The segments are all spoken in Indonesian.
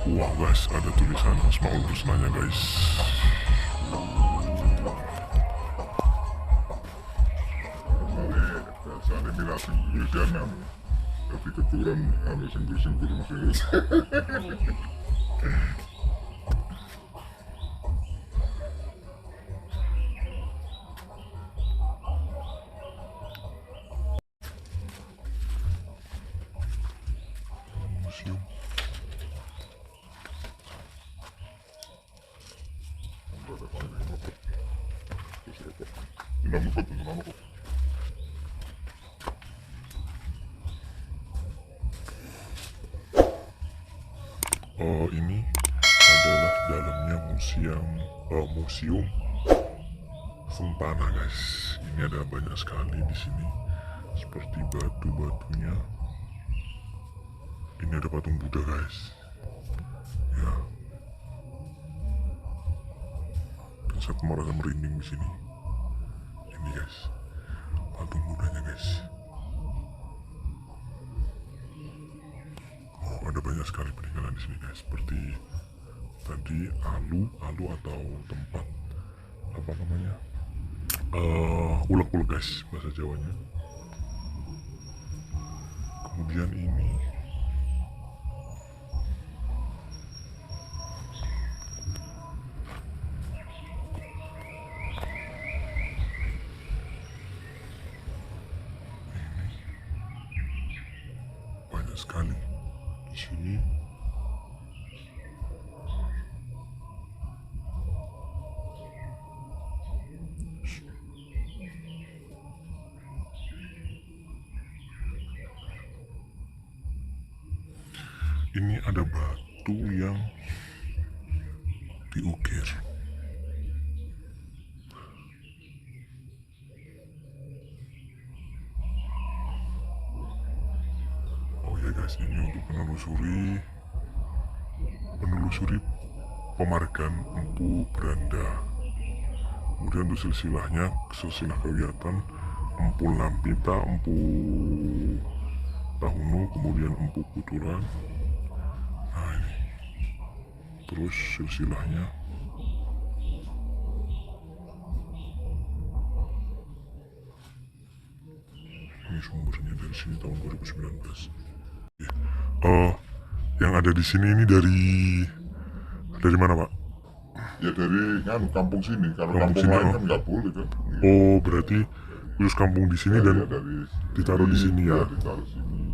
Wah guys, ada tulisan Asmaul Husnanya guys. Biasanya minat tulisan tapi keturunan singgur-singgur masih. Museum. Ini adalah dalamnya museum Sempana guys. Ini ada banyak sekali di sini, seperti batu-batunya. Ini ada patung Buddha guys. Ya. Dan saya merasa merinding di sini. Ini guys, patung Buddhanya guys. Oh, ada banyak sekali peninggalan di sini guys. Seperti tadi alu atau tempat apa namanya? Ulek-ulek guys bahasa Jawanya. Kemudian ini banyak sekali di sini. Ini ada batu yang diukir. Oh ya guys, ini untuk menelusuri pemargan Empu Branda. Kemudian untuk silsilahnya, silsilah kegiatan Empu Lampita, Empu Tahunu, kemudian Empu Kuturan. Nah ini, terus silsilahnya. Ini sumbernya dari sini tahun 2019. Yang ada di sini ini dari mana Pak? Ya dari kan kampung sini, kalau Kampung kampung sini, lain kan nggak boleh kan. Oh berarti khusus kampung di sini dan dari ditaruh di sini ya? Ditaruh sini.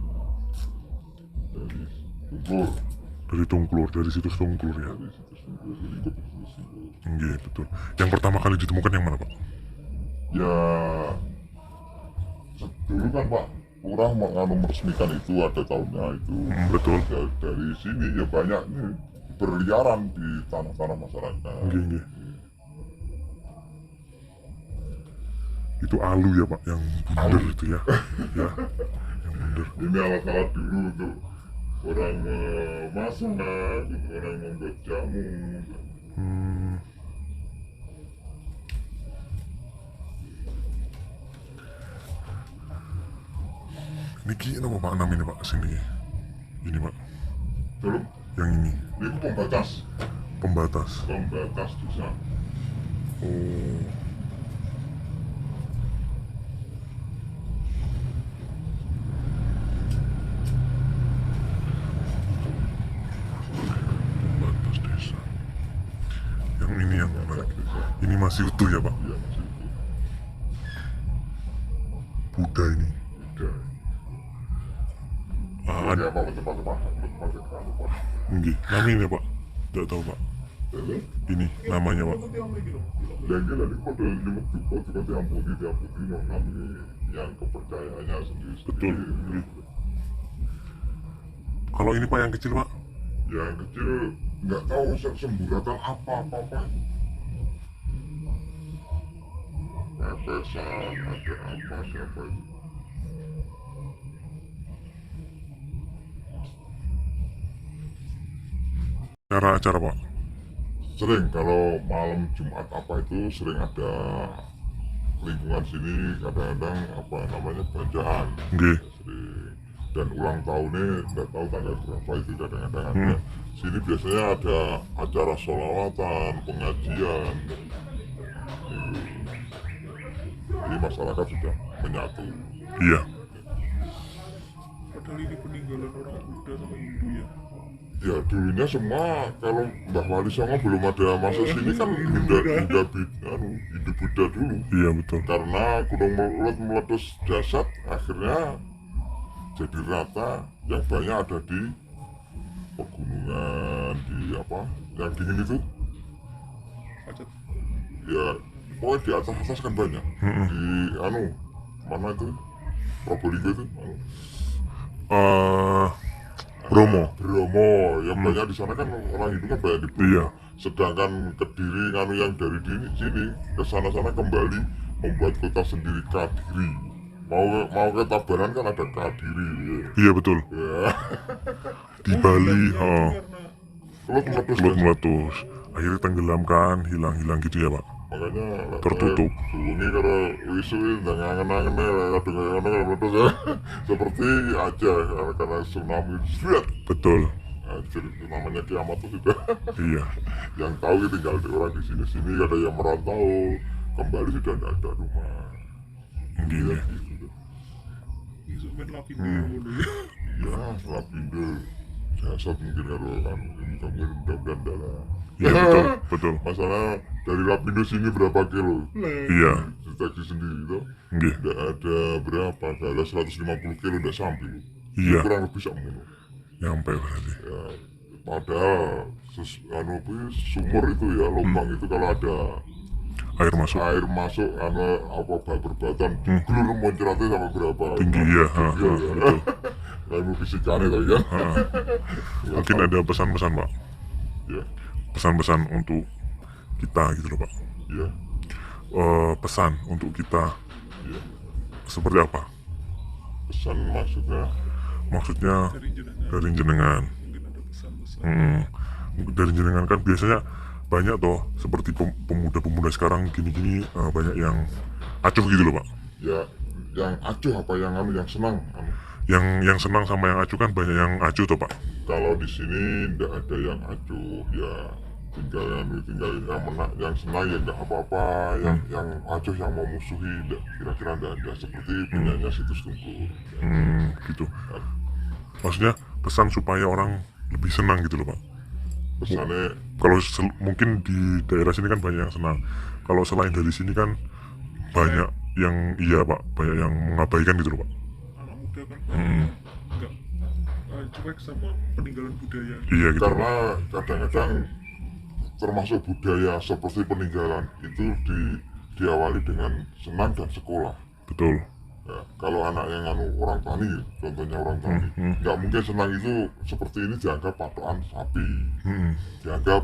Dari Tungkur. Dari Tungklur, dari situs Tungklur ya? Dari situs Tungkur, dari lingkup Tungkur. Iya betul. Yang pertama kali ditemukan yang mana Pak? Ya dulu kan Pak kurang meresmikan itu, ada tahunnya itu. Betul. Dari sini ya banyak nih berliaran di tanah-tanah masyarakat. Iya. Itu alu ya Pak, yang bunder itu ya? Ya, yang bunder. Ini alat-alat dulu untuk orang masak, orang membuat jamu. Ini kira apa Pak enam ini Pak sini? Ini Pak, Belum, yang ini ini pembatas desa. Oh. Pembatas desa. Yang ini yang menarik. Ini masih utuh ya Pak? Iya masih itu. Buddha ini. Udah. Ada. Ya Pak, tempat-tempat Pak. Nggih, namanya Pak? Tidak tahu Pak. Ini namanya Pak. Dan kita di kota yang putih kami yang kepercayaannya sendiri. Betul. Nggih. Kalau ini Pak yang kecil Pak? Yang kecil nggak tahu semburatan apa. Pepesan ada apa siapa itu? Acara Pak? Sering kalau malam Jumat apa itu sering ada lingkungan sini kadang-kadang apa namanya belanjaan. Nggih. Sering. Dan ulang tahunnya nggak tahu tanggal berapa itu kadang-kadang ada Sini biasanya ada acara sholawatan, pengajian. Jadi masyarakat sudah menyatu. Iya. Padahal ini peninggalan orang Buddha sama Hindu ya. Ya dulunya semua kalau Mbah Wali Songo belum ada masuk sini kan Hindu Buddha dulu. Iya betul. Karena Gunung Meletus meletus dasar akhirnya jadi rata, yang banyak ada di pegunungan, di apa yang dingin itu Macet. ya, pokoknya di atas kan banyak. Di mana itu Probolinggo itu Bromo. yang banyak di sana kan orang Hindu kan banyak di Bromo. Iya. Sedangkan Kediri yang dari sini ke sana kembali membuat kota sendiri, Kadiri. Mau ke Tabanan kan ada Kadiri ya. Iya betul. Ya. Di Bali, Kelut Kelut meletus, akhirnya tenggelamkan, hilang gitu ya Pak. makanya Tertutup. Ini kalau wisu nggak ngangen-ngangen kadang kalau meletus ya. Seperti aja karena tsunami seret. Betul. Anjir, itu namanya kiamat tuh sudah. Iya. Yang tahu itu tinggal di orang di sini ada yang merantau kembali sudah tidak ada rumah. Gini. Gitu. Isu main Lapindo dulu ya. Ya, Lapindo jasad mungkin kalau mudah-mudahan darah. Iya betul, betul. Masalah dari Lapindo sini berapa kilo? Iya. Deteksi sendiri tuh. Nggih. Tidak ada berapa? Tidak ada 150 kilo udah sampai. Iya. Kurang lebih sama. Nyampe berarti. Ya, padahal sumur itu ya, lubang itu kalau ada Air masuk. air masuk berbatan digelur muncratnya sama berapa Tinggi ya. betul. Ilmu fisikanya tadi kan. Mungkin ada pesan-pesan Pak. Ya, Pesan-pesan untuk kita gitu loh Pak. ya, Pesan untuk kita ya. seperti apa? Pesan maksudnya Dari jenengan Dari jenengan. mungkin ada pesan-pesan. Dari jenengan kan biasanya banyak toh seperti pemuda-pemuda sekarang gini-gini, banyak yang acuh gitu loh Pak. ya, yang acuh apa yang senang. Yang senang sama yang acuh kan banyak yang acuh toh Pak. Kalau di sini tidak ada yang acuh, ya tinggal yang menang, yang senang ya nggak apa-apa, yang acuh yang mau musuhi kira-kira tidak ada, seperti punyanya Situs Tungku. Gitu. Maksudnya pesan supaya orang lebih senang gitu loh Pak. Pesannya Kalau mungkin di daerah sini kan banyak yang senang. Kalau selain dari sini kan banyak yang iya Pak, banyak yang mengabaikan gitu loh Pak. Anak muda kan enggak cuek sama peninggalan budaya. Iya gitu. karena kadang-kadang termasuk budaya seperti peninggalan itu diawali dengan senang dan sekolah. Betul. Ya, kalau anak yang orang tani, contohnya orang tani, nggak mungkin senang itu seperti ini dianggap patokan sapi, dianggap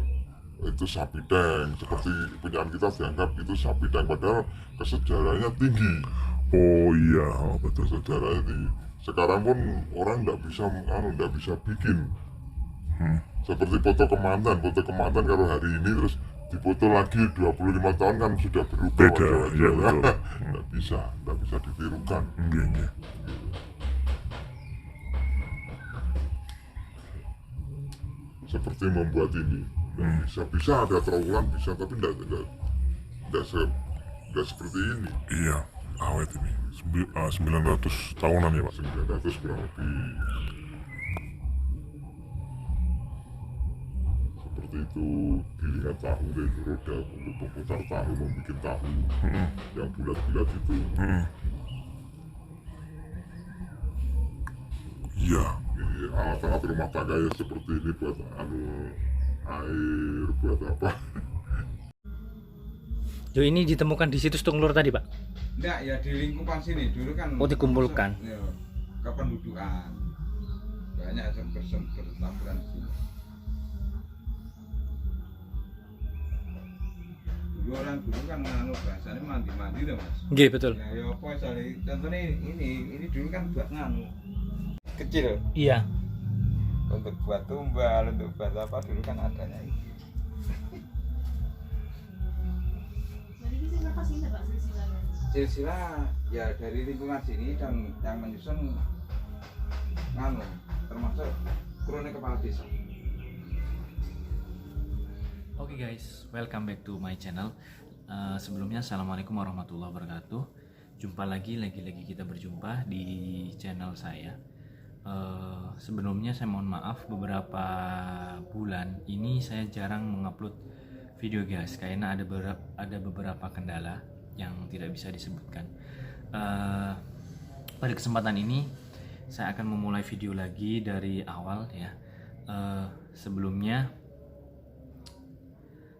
itu sapi deng, seperti punyaan kita dianggap itu sapi deng, padahal kesejarannya tinggi. Oh iya, betul. Kesejarannya tinggi. Sekarang pun orang nggak bisa bikin seperti foto kemantan kalau hari ini terus dipoto lagi 25 tahun kan sudah berubah Beda, wajah-wajah. iya betul. nggak bisa ditirukan. Iya. Seperti membuat ini bisa ada terulang bisa, tapi nggak seperti ini. Iya, awet ini. 900 tahunan ya Pak. 900 kurang lebih seperti itu. Gilingan tahu dari roda untuk memutar tahu, membuat tahu yang bulat-bulat itu. Iya. Ini alat-alat rumah tangga ya seperti ini buat air, buat apa. Yo, ini ditemukan di situs Tunglur tadi Pak. Enggak, ya di lingkungan sini dulu kan. Oh, dikumpulkan. Ya, kependudukan. Banyak sumber-sumber tampilan di sini. Dulu orang dulu kan nganu bahasanya mandi-mandi loh Mas. Nggih, betul. Ya, ya apa misalnya contohnya ini dulu kan buat nganu kecil Iya. untuk buat tumbal, untuk buat apa dulu kan adanya ini. Silsilah ya dari lingkungan sini dan yang menyusun nganu termasuk kronik kepala desa. Oke guys, welcome back to my channel. Sebelumnya assalamualaikum warahmatullahi wabarakatuh. Jumpa lagi kita berjumpa di channel saya. Sebelumnya saya mohon maaf, beberapa bulan ini saya jarang mengupload video guys, karena ada beberapa kendala yang tidak bisa disebutkan. Pada kesempatan ini saya akan memulai video lagi dari awal ya. Sebelumnya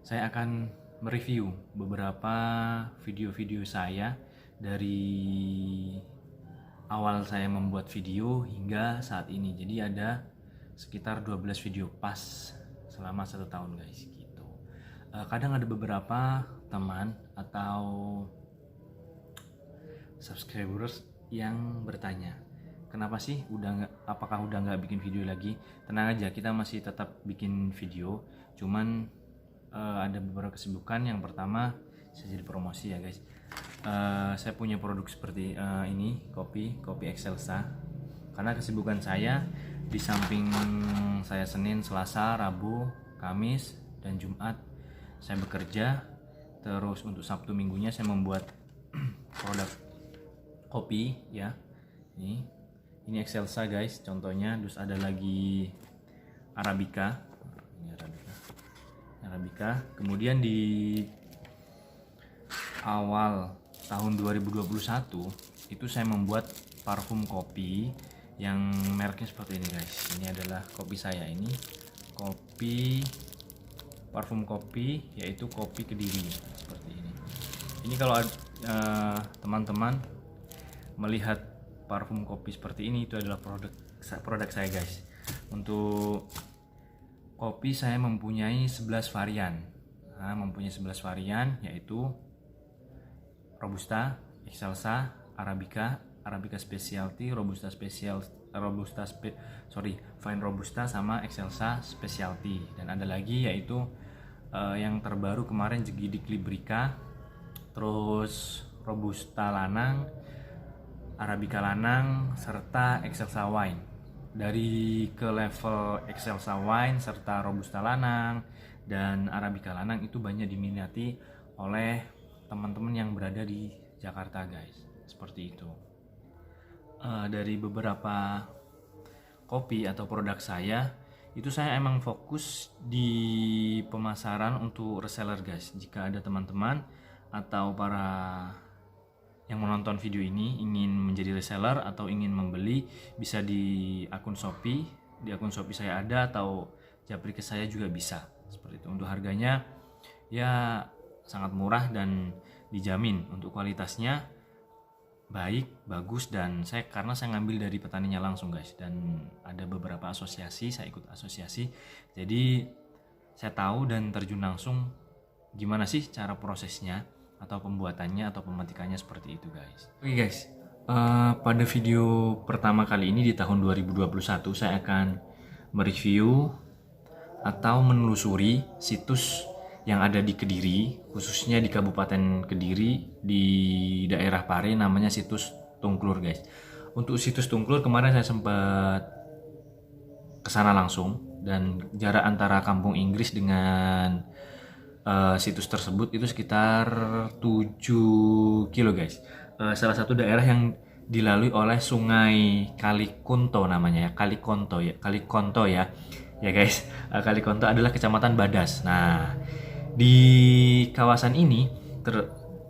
saya akan mereview beberapa video-video saya dari awal saya membuat video hingga saat ini. Jadi ada sekitar 12 video pas selama 1 tahun guys gitu. Kadang ada beberapa teman atau subscribers yang bertanya, kenapa sih apakah udah nggak bikin video lagi? Tenang aja, kita masih tetap bikin video, cuman ada beberapa kesibukan. Yang pertama, saya jadi promosi ya guys. Saya punya produk seperti ini, kopi Excelsa. Karena kesibukan saya, di samping saya Senin, Selasa, Rabu, Kamis, dan Jumat saya bekerja. Terus untuk Sabtu Minggunya saya membuat produk kopi ya. Ini Excelsa guys, contohnya. Terus ada lagi Arabica. Ini Arabica. Kemudian di awal tahun 2021 itu saya membuat parfum kopi yang mereknya seperti ini guys. Ini adalah kopi saya, ini parfum kopi, yaitu kopi Kediri seperti ini. Ini kalau teman-teman melihat parfum kopi seperti ini, itu adalah produk saya guys. Untuk kopi saya mempunyai 11 varian. Mempunyai 11 varian, yaitu Robusta, Excelsa, Arabica Specialty, Fine Robusta sama Excelsa Specialty. Dan ada lagi yaitu yang terbaru kemarin Jegidik Librica, terus Robusta Lanang, Arabica Lanang, serta Excelsa Wine. Dari ke level Excelsa Wine serta Robusta Lanang dan Arabica Lanang itu banyak diminati oleh teman-teman yang berada di Jakarta guys, seperti itu. Dari beberapa kopi atau produk saya itu, saya emang fokus di pemasaran untuk reseller guys. Jika ada teman-teman atau para yang menonton video ini ingin menjadi reseller atau ingin membeli, bisa di akun Shopee. Di akun Shopee saya ada, atau japri ke saya juga bisa. Seperti itu. Untuk harganya ya sangat murah dan dijamin untuk kualitasnya baik, bagus, dan karena saya ngambil dari petaninya langsung guys. Dan ada beberapa asosiasi, saya ikut asosiasi. Jadi saya tahu dan terjun langsung gimana sih cara prosesnya atau pembuatannya atau pemetikannya, seperti itu guys. Oke guys, pada video pertama kali ini di tahun 2021 saya akan mereview atau menelusuri situs yang ada di Kediri, khususnya di Kabupaten Kediri, di daerah Pare, namanya situs Tungklur guys. Untuk situs Tungklur kemarin saya sempat kesana langsung, dan jarak antara Kampung Inggris dengan situs tersebut itu sekitar 7 kilo guys. Salah satu daerah yang dilalui oleh Sungai Kalikunto namanya ya, Kalikonto ya guys. Kalikonto adalah Kecamatan Badas. Nah, di kawasan ini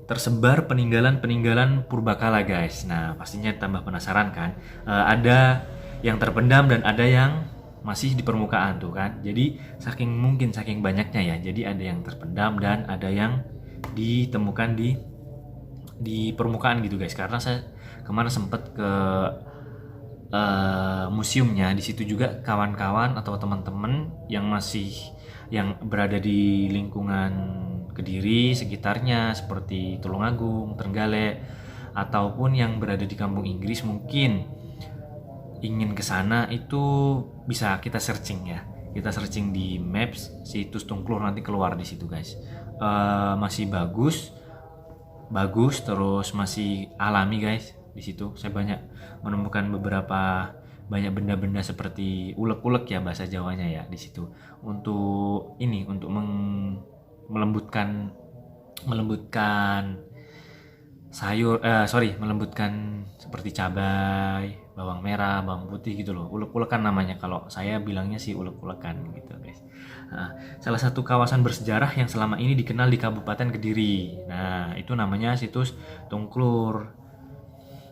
tersebar peninggalan purbakala guys. Nah, pastinya tambah penasaran kan. Ada yang terpendam dan ada yang masih di permukaan tuh kan. Jadi saking banyaknya ya. Jadi ada yang terpendam dan ada yang ditemukan di permukaan gitu guys. Karena saya kemarin sempat ke museumnya, di situ juga kawan-kawan atau teman-teman yang berada di lingkungan Kediri sekitarnya, seperti Tulungagung, Trenggalek, ataupun yang berada di Kampung Inggris mungkin ingin ke sana, itu bisa kita searching ya. Kita searching di Maps situs Tungklur, nanti keluar di situ guys. Masih bagus, terus masih alami guys. Di situ saya banyak menemukan beberapa banyak benda-benda seperti ulek-ulek ya bahasa Jawanya ya di situ. Untuk ini, untuk melembutkan melembutkan seperti cabai, bawang merah, bawang putih gitu loh. Ulek-ulekan namanya, kalau saya bilangnya sih ulek-ulekan gitu guys. Nah, salah satu kawasan bersejarah yang selama ini dikenal di Kabupaten Kediri. Nah, itu namanya situs Tungklur.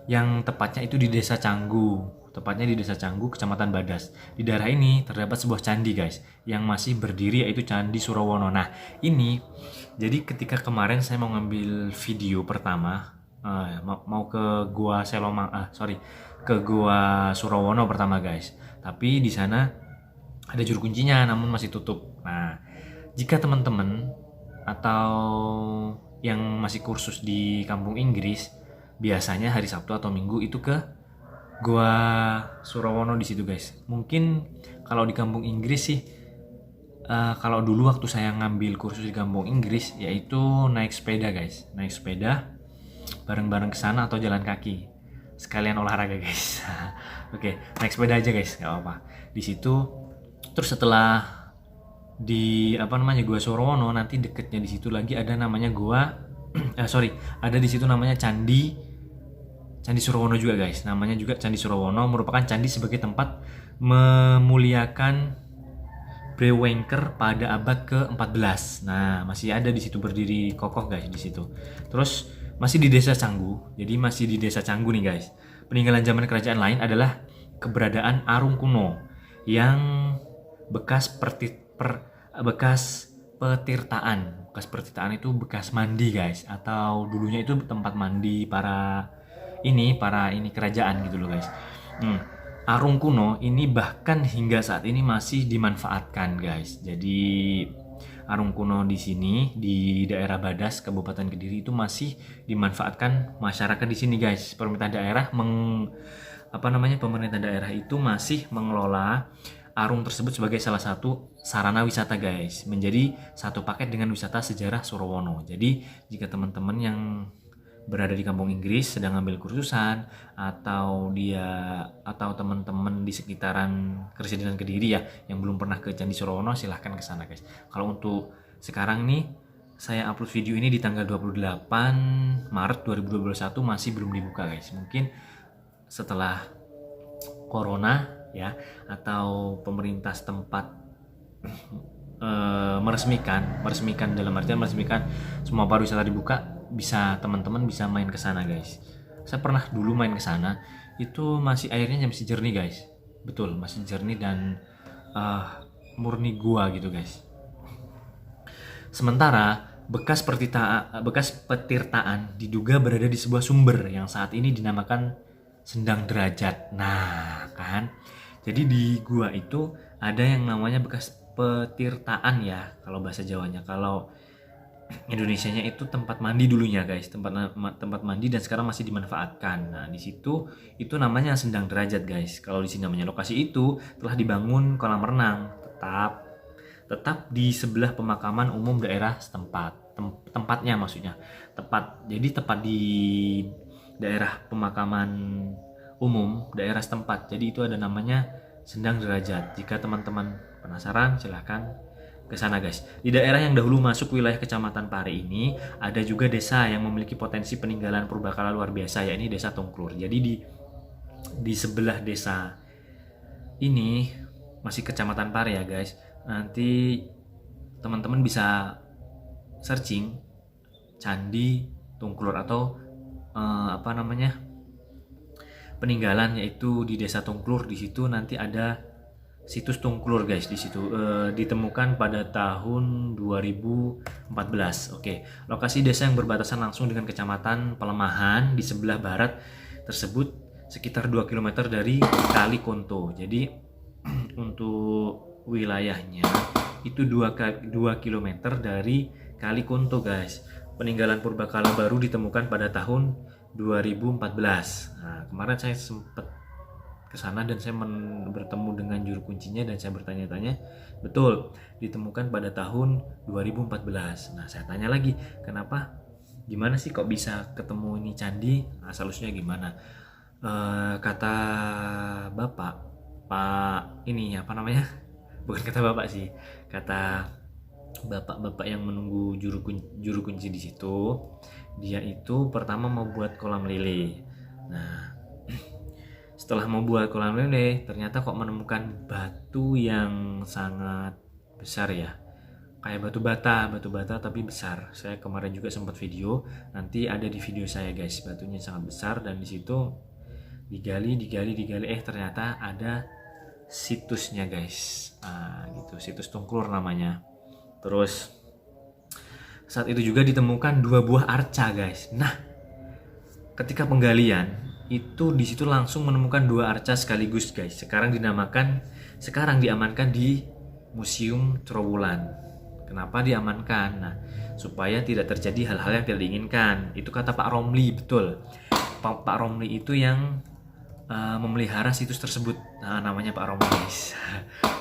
Yang tepatnya itu di Desa Canggu. Tepatnya di Desa Canggu, Kecamatan Badas. Di daerah ini terdapat sebuah candi guys, yang masih berdiri, yaitu Candi Surawono. Nah, ini jadi ketika kemarin saya mau ngambil video pertama, mau ke Gua ke Gua Surawono pertama guys. Tapi di sana ada juru kuncinya, namun masih tutup. Nah, jika teman-teman atau yang masih kursus di kampung Inggris, biasanya hari Sabtu atau Minggu itu ke Gua Surawono di situ guys. Mungkin kalau di kampung Inggris sih, kalau dulu waktu saya ngambil kursus di kampung Inggris, yaitu naik sepeda guys, naik sepeda bareng-bareng ke sana atau jalan kaki, sekalian olahraga guys. Oke, naik sepeda aja guys, nggak apa-apa. Di situ, terus setelah di Gua Surawono, nanti deketnya di situ lagi ada namanya ada di situ namanya Candi Surawono juga guys. Namanya juga Candi Surawono, merupakan candi sebagai tempat memuliakan Brewengker pada abad ke-14. Nah, masih ada di situ berdiri kokoh guys di situ. Terus masih di Desa Canggu. Jadi masih di Desa Canggu nih guys. Peninggalan zaman kerajaan lain adalah keberadaan Arung Kuno yang bekas petirtaan. Bekas petirtaan itu bekas mandi guys, atau dulunya itu tempat mandi para kerajaan gitu loh guys. Arung Kuno ini bahkan hingga saat ini masih dimanfaatkan guys. Jadi Arung Kuno di sini di daerah Badas, Kabupaten Kediri itu masih dimanfaatkan masyarakat di sini guys. Pemerintah daerah itu masih mengelola arung tersebut sebagai salah satu sarana wisata guys, menjadi satu paket dengan wisata sejarah Surawono. Jadi jika teman-teman yang berada di kampung Inggris sedang ambil kursusan, atau teman-teman di sekitaran Keresidenan Kediri ya yang belum pernah ke Candi Surawono, silahkan ke sana guys. Kalau untuk sekarang nih, saya upload video ini di tanggal 28 Maret 2021, masih belum dibuka guys. Mungkin setelah corona ya, atau pemerintah setempat meresmikan dalam artian meresmikan semua pariwisata dibuka, teman-teman bisa main ke sana guys. Saya pernah dulu main ke sana, itu airnya masih jernih guys. Betul, masih jernih dan murni gua gitu guys. Sementara bekas petirtaan diduga berada di sebuah sumber yang saat ini dinamakan Sendang Derajat. Nah, kan. Jadi di gua itu ada yang namanya bekas petirtaan ya kalau bahasa Jawanya. Kalau Indonesianya itu tempat mandi dulunya guys, tempat mandi, dan sekarang masih dimanfaatkan. Nah, di situ itu namanya Sendang Derajat guys. Kalau di sini namanya, lokasi itu telah dibangun kolam renang tetap di sebelah pemakaman umum daerah setempat. Tempatnya maksudnya. Jadi tepat di daerah pemakaman umum daerah setempat. Jadi itu ada namanya Sendang Derajat. Jika teman-teman penasaran, silahkan ke sana guys. Di daerah yang dahulu masuk wilayah Kecamatan Pare ini ada juga desa yang memiliki potensi peninggalan purbakala luar biasa, yakni Desa Tungklur. Jadi di sebelah desa ini masih Kecamatan Pare ya guys. Nanti teman-teman bisa searching Candi Tungklur atau peninggalan, yaitu di Desa Tungklur. Di situ nanti ada situs Tungklur guys. Di situ ditemukan pada tahun 2014. Oke, lokasi desa yang berbatasan langsung dengan Kecamatan Pelemahan di sebelah barat tersebut sekitar 2 km dari Kali Konto. Jadi untuk wilayahnya itu 2 km dari Kali Konto guys. Peninggalan purbakala baru ditemukan pada tahun 2014. Nah, kemarin saya sempat ke sana dan saya bertemu dengan juru kuncinya dan saya bertanya-tanya, betul ditemukan pada tahun 2014. Nah, saya tanya lagi, kenapa, gimana sih kok bisa ketemu ini candi, asal usulnya gimana? Kata bapak, Pak ini apa namanya? Bukan kata bapak sih, kata bapak-bapak yang menunggu juru kunci di situ, dia itu pertama mau buat kolam lele. Nah, setelah mau buat kolam lele, ternyata kok menemukan batu yang sangat besar ya, kayak batu bata tapi besar. Saya kemarin juga sempat video, nanti ada di video saya guys. Batunya sangat besar dan di situ digali, ternyata ada situsnya guys. Nah, gitu, situs Tungklur namanya. Terus saat itu juga ditemukan 2 buah arca guys. Nah, ketika penggalian itu di situ langsung menemukan 2 arca sekaligus guys. Sekarang diamankan di Museum Trowulan. Kenapa diamankan? Nah, supaya tidak terjadi hal-hal yang tidak diinginkan. Itu kata Pak Romli, betul. Pak Romli itu yang memelihara situs tersebut. Nah, namanya Pak Romli guys.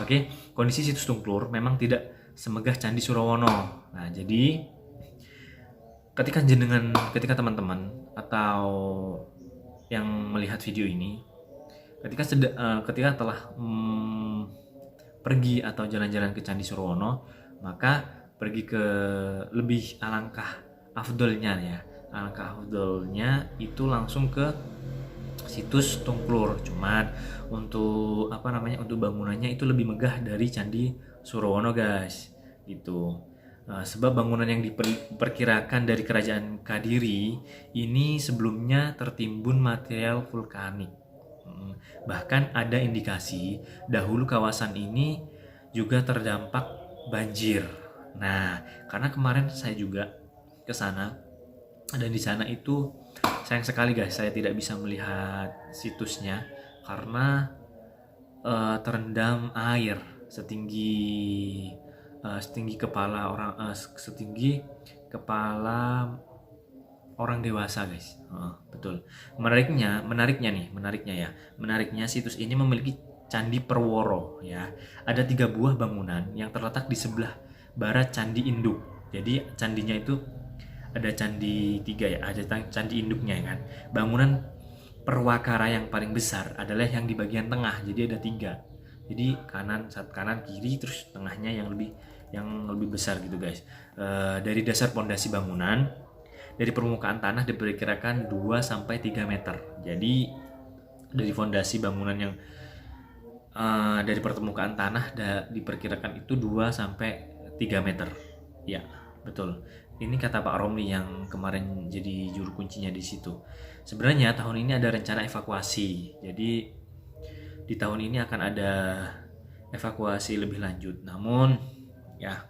Oke, kondisi situs Tungklur memang tidak semegah Candi Surawono. Nah, jadi ketika teman-teman atau yang melihat video ini, ketika telah pergi atau jalan-jalan ke Candi Surawono, maka pergi ke lebih alangkah afdolnya itu langsung ke situs Tungklur. Cuman untuk untuk bangunannya itu lebih megah dari Candi Surawono guys, gitu. Sebab bangunan yang diperkirakan dari kerajaan Kadiri ini sebelumnya tertimbun material vulkanik. Bahkan ada indikasi dahulu kawasan ini juga terdampak banjir. Nah, karena kemarin saya juga ke sana dan di sana itu sayang sekali guys, saya tidak bisa melihat situsnya karena terendam air setinggi kepala orang dewasa guys. Betul. Menariknya situs ini memiliki Candi Perworo ya. Ada 3 buah bangunan yang terletak di sebelah barat Candi Induk. Jadi candinya itu ada candi 3 ya, ada candi induknya ya kan. Bangunan perwakara yang paling besar adalah yang di bagian tengah. Jadi ada 3. Jadi kanan kiri, terus tengahnya yang lebih besar gitu guys. Dari dasar pondasi bangunan, dari permukaan tanah diperkirakan 2-3 meter. Jadi dari fondasi bangunan yang dari permukaan tanah diperkirakan itu 2-3 meter. Ya, betul. Ini kata Pak Romli yang kemarin jadi juru kuncinya di situ. Sebenarnya tahun ini ada rencana evakuasi. Jadi di tahun ini akan ada evakuasi lebih lanjut. Namun ya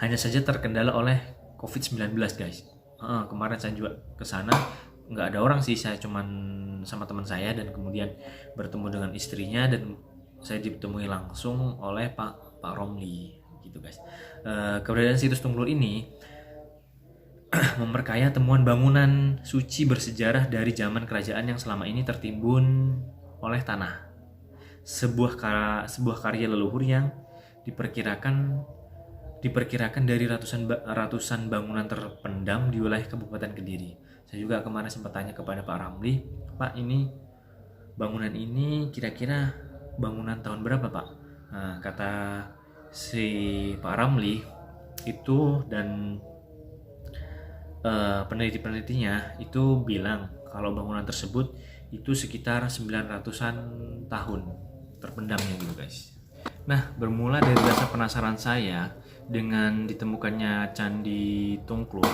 hanya saja terkendala oleh COVID-19 guys. Kemarin saya juga ke sana, nggak ada orang sih, saya cuman sama teman saya dan kemudian bertemu dengan istrinya dan saya ditemui langsung oleh Pak Romli gitu guys. Keberadaan situs Tungklur ini memperkaya temuan bangunan suci bersejarah dari zaman kerajaan yang selama ini tertimbun oleh tanah. Sebuah karya leluhur yang diperkirakan dari ratusan bangunan terpendam di wilayah Kabupaten Kediri. Saya juga kemarin sempat tanya kepada Pak Ramli, Pak, ini bangunan ini kira-kira bangunan tahun berapa Pak? Nah, kata si Pak Ramli itu dan peneliti-penelitinya itu bilang kalau bangunan tersebut itu sekitar 900-an tahun terpendamnya gitu guys. Nah, bermula dari rasa penasaran saya dengan ditemukannya Candi Tungklur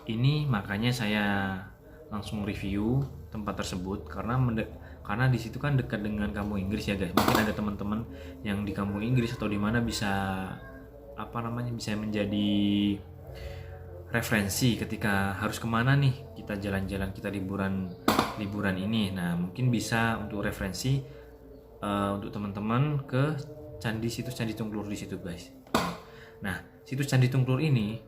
ini, makanya saya langsung review tempat tersebut karena di situ kan dekat dengan kampung Inggris ya guys. Mungkin ada teman-teman yang di kampung Inggris atau di mana bisa bisa menjadi referensi ketika harus kemana nih kita jalan-jalan, kita liburan ini. Nah, mungkin bisa untuk referensi untuk teman-teman ke situs Candi Tungklur di situ guys. Nah, situs Candi Tungklur ini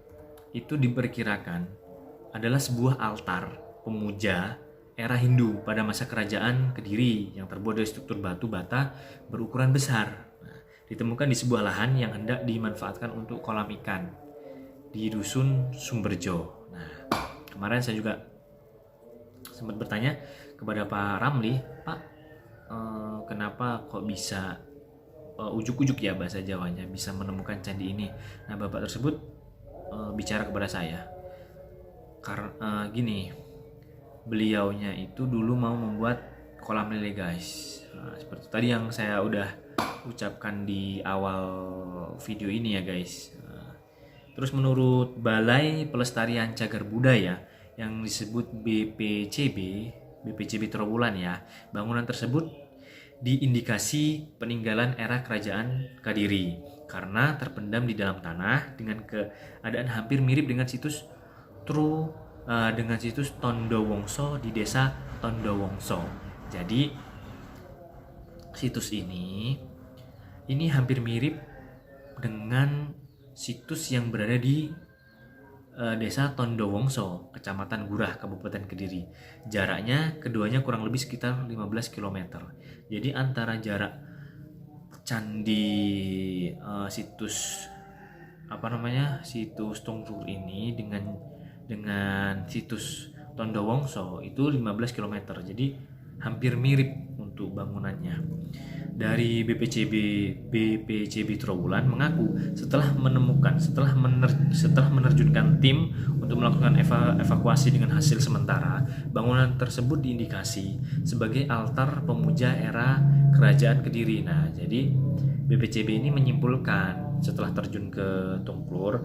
itu diperkirakan adalah sebuah altar pemuja era Hindu pada masa kerajaan Kediri yang terbuat dari struktur batu bata berukuran besar. Nah, ditemukan di sebuah lahan yang hendak dimanfaatkan untuk kolam ikan di dusun Sumberjo. Nah, kemarin saya juga sempat bertanya kepada Pak Ramli, Pak, kenapa kok bisa ujuk-ujuk ya bahasa Jawanya bisa menemukan candi ini. Nah, bapak tersebut bicara kepada saya karena gini, beliaunya itu dulu mau membuat kolam lele guys. Nah, seperti tadi yang saya udah ucapkan di awal video ini ya guys. Terus menurut Balai Pelestarian Cagar Budaya yang disebut BPCB Trawulan ya, bangunan tersebut diindikasi peninggalan era kerajaan Kadiri karena terpendam di dalam tanah dengan keadaan hampir mirip dengan situs Tondowongso di desa Tondowongso. Jadi situs ini hampir mirip dengan situs yang berada di desa Tondowongso, Kecamatan Gurah, Kabupaten Kediri. Jaraknya keduanya kurang lebih sekitar 15 km. Jadi antara jarak candi situs Tungtur ini dengan situs Tondowongso itu 15 km. Jadi hampir mirip untuk bangunannya. Dari BPCB Trawulan mengaku setelah menerjunkan tim untuk melakukan evakuasi dengan hasil sementara, bangunan tersebut diindikasi sebagai altar pemuja era kerajaan Kediri. Nah, jadi BPCB ini menyimpulkan setelah terjun ke Tungklur,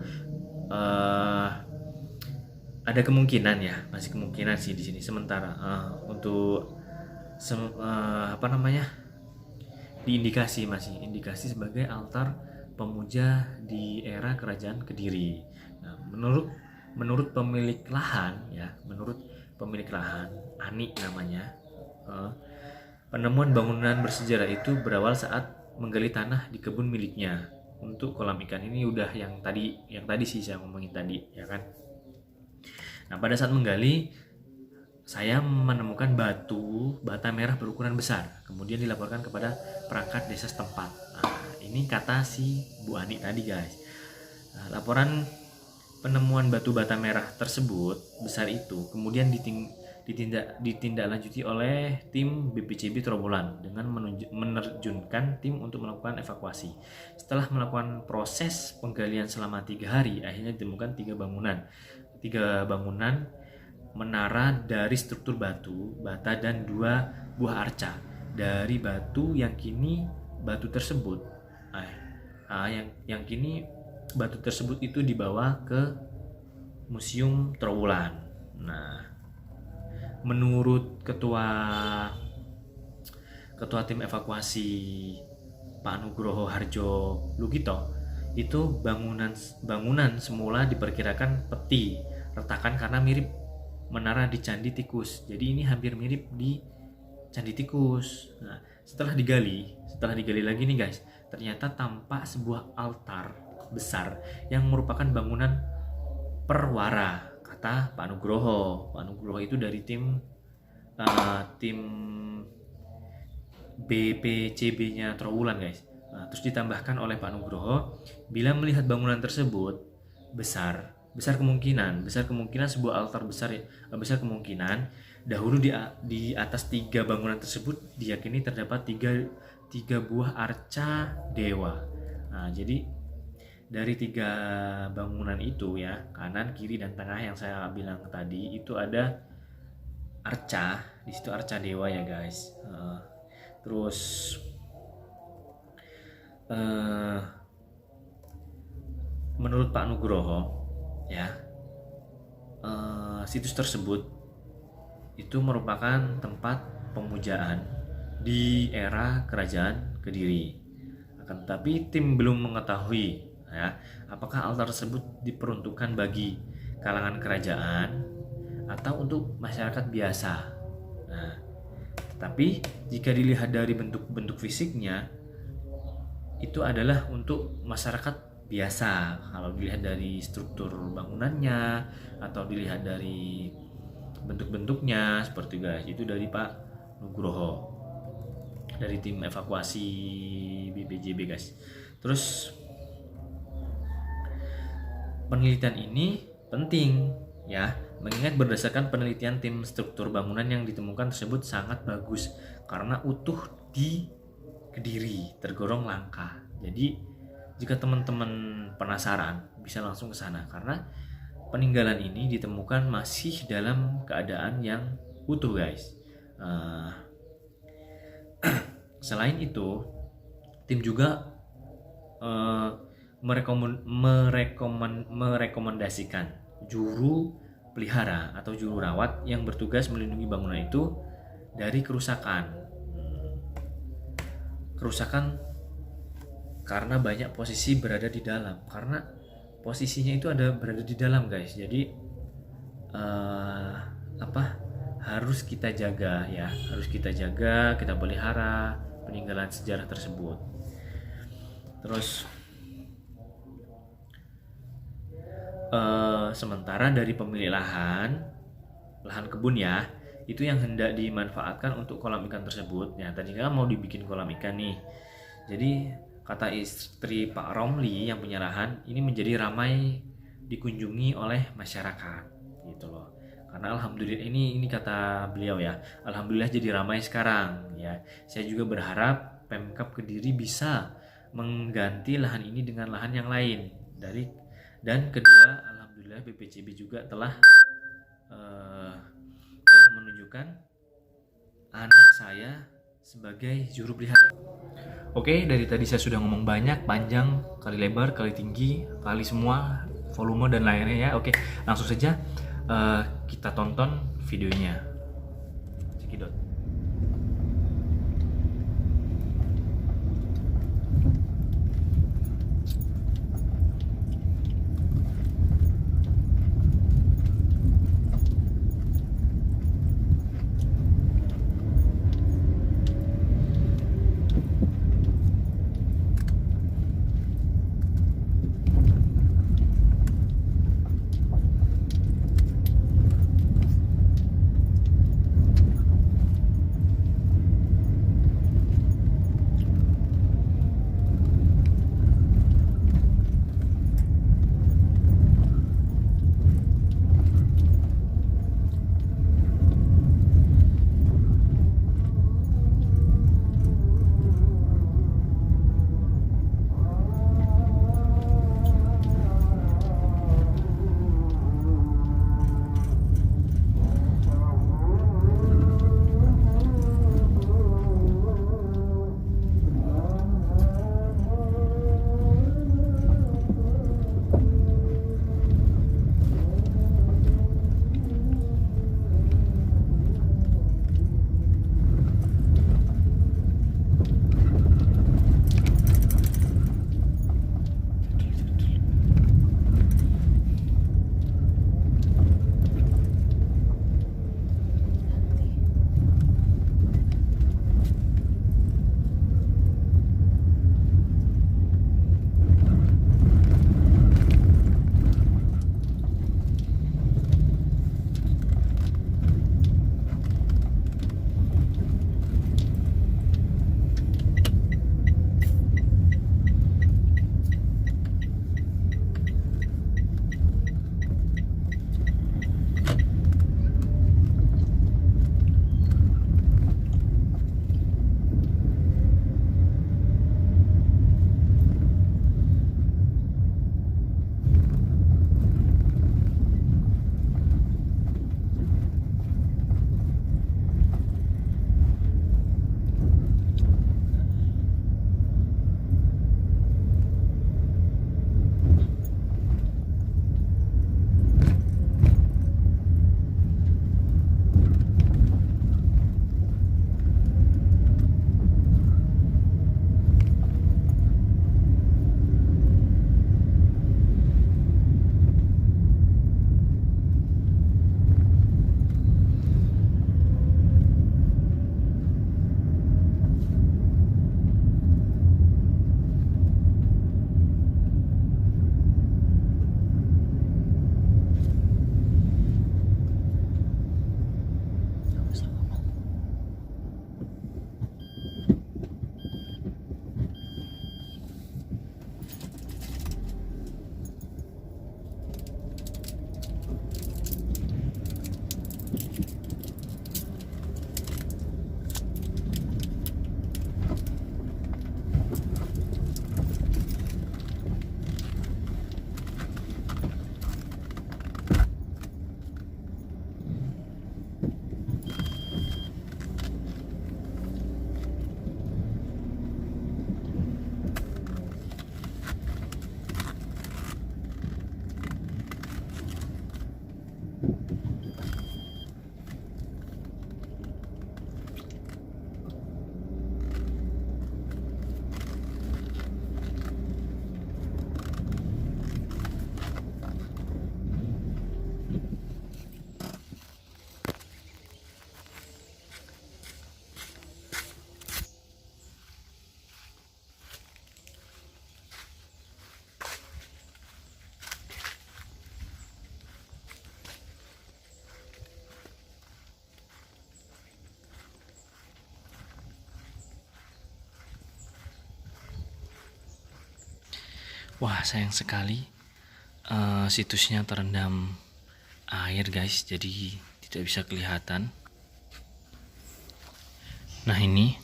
ada kemungkinan ya, masih kemungkinan sih di sini sementara untuk diindikasi sebagai altar pemuja di era kerajaan Kediri. Nah, menurut pemilik lahan Ani namanya, penemuan bangunan bersejarah itu berawal saat menggali tanah di kebun miliknya untuk kolam ikan. Ini udah yang tadi sih saya ngomongin tadi ya kan. Nah, pada saat menggali saya menemukan bata merah berukuran besar, kemudian dilaporkan kepada perangkat desa setempat. Nah, ini kata si Bu Ani tadi guys. Nah, laporan penemuan bata merah tersebut besar itu kemudian ditindaklanjuti oleh tim BPCB Trawulan dengan menerjunkan tim untuk melakukan evakuasi. Setelah melakukan proses penggalian selama 3 hari, akhirnya ditemukan 3 bangunan menara dari struktur bata dan 2 buah arca dari batu yang kini batu tersebut itu dibawa ke Museum Trawulan. Nah, menurut ketua tim evakuasi Pak Nugroho Harjo Lugito, itu bangunan semula diperkirakan peti retakan karena mirip menara di Candi Tikus. Jadi ini hampir mirip di Candi Tikus. Nah, setelah digali lagi nih guys, ternyata tampak sebuah altar besar yang merupakan bangunan perwara, kata Pak Nugroho. Pak Nugroho itu dari tim BPCB-nya Trawulan guys. Nah, terus ditambahkan oleh Pak Nugroho, bila melihat bangunan tersebut besar kemungkinan sebuah altar besar kemungkinan dahulu di atas 3 bangunan tersebut diyakini terdapat 3 buah arca dewa. Nah, jadi dari 3 bangunan itu ya, kanan, kiri, dan tengah yang saya bilang tadi itu ada arca, di situ arca dewa ya guys. Terus menurut Pak Nugroho ya, situs tersebut itu merupakan tempat pemujaan di era kerajaan Kediri. Akan tetapi tim belum mengetahui ya apakah altar tersebut diperuntukkan bagi kalangan kerajaan atau untuk masyarakat biasa. Nah, tapi jika dilihat dari bentuk fisiknya itu adalah untuk masyarakat biasa. Kalau dilihat dari struktur bangunannya atau dilihat dari bentuk-bentuknya seperti guys, itu dari Pak Nugroho dari tim evakuasi BPJB guys. Terus penelitian ini penting ya, mengingat berdasarkan penelitian tim struktur bangunan yang ditemukan tersebut sangat bagus karena utuh di Kediri, tergolong langka. Jadi jika teman-teman penasaran bisa langsung ke sana karena peninggalan ini ditemukan masih dalam keadaan yang utuh, guys. Selain itu, tim juga merekomendasikan juru pelihara atau juru rawat yang bertugas melindungi bangunan itu dari kerusakan karena banyak posisi berada di dalam, karena posisinya itu berada di dalam, guys. Jadi harus kita jaga ya, kita pelihara peninggalan sejarah tersebut. Terus sementara dari pemilik lahan kebun ya, itu yang hendak dimanfaatkan untuk kolam ikan tersebut. Ya, tadi kan mau dibikin kolam ikan nih. Jadi kata istri Pak Romli yang punya lahan, ini menjadi ramai dikunjungi oleh masyarakat gitu loh. Karena alhamdulillah ini kata beliau ya, alhamdulillah jadi ramai sekarang ya. Saya juga berharap Pemkab Kediri bisa mengganti lahan ini dengan lahan yang lain dan kedua, alhamdulillah BPCB juga telah menunjukkan anak saya sebagai juru pelihara. Oke, dari tadi saya sudah ngomong banyak, panjang, kali lebar, kali tinggi, kali semua, volume dan lainnya ya. Oke, langsung saja kita tonton videonya. Cekidot. Wah, sayang sekali situsnya terendam air guys, jadi tidak bisa kelihatan. Nah ini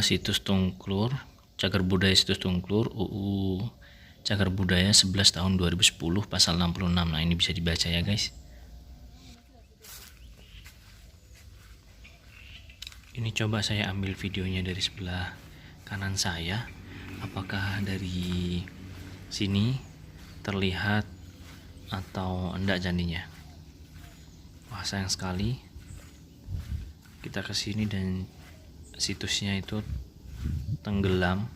situs Tungklur, Cagar Budaya Situs Tungklur, UU Cagar Budaya 11 tahun 2010 pasal 66. Nah ini bisa dibaca ya guys. Ini coba saya ambil videonya dari sebelah kanan saya. Apakah dari sini terlihat atau enggak candinya? Wah, sayang sekali. Kita ke sini dan situsnya itu tenggelam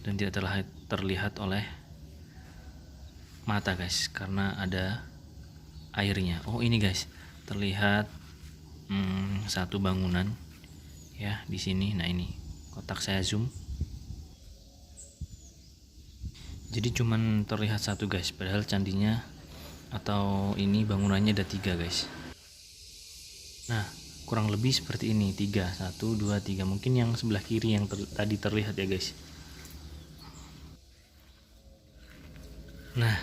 dan tidak terlihat oleh mata guys, karena ada airnya. Oh ini guys, terlihat satu bangunan ya di sini. Nah ini kotak saya zoom. Jadi cuman terlihat satu guys, padahal candinya atau ini bangunannya ada 3 guys. Nah kurang lebih seperti ini, 3, 1, 2, 3. Mungkin yang sebelah kiri yang tadi terlihat ya guys. Nah